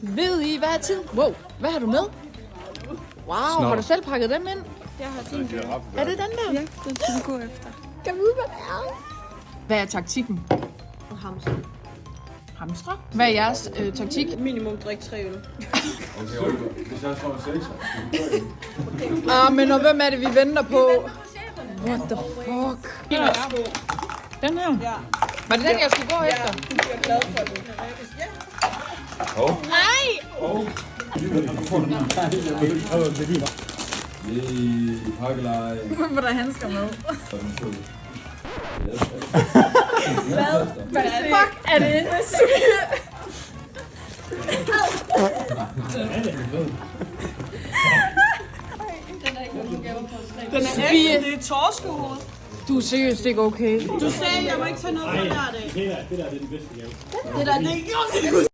Ved I, hvad er tid? Wow, hvad har du med? Wow, har du selv pakket dem ind? Jeg har tænkt det. Er det den der? Ja, den skal vi gå efter. Kan vi vide, hvad det er? Hvad er taktikken? Hamster. Hamstre? Hvad er jeres taktik? Minimum drik 3 øl. Hvis jeg får en 6'er. Men og hvem er det, vi venter på? What the fuck? Den her? Ja. Var det den, jeg skulle gå efter? Du bliver glad for det. Nej! Pakkeleje. Hvor der handsker med. Hvad fuck er det? Den er ægte, det er torskehoved. Du er seriøst ikke okay. Du sagde, jeg må ikke tage noget fra hver dag. Det der er den bedste gave. Det der, det er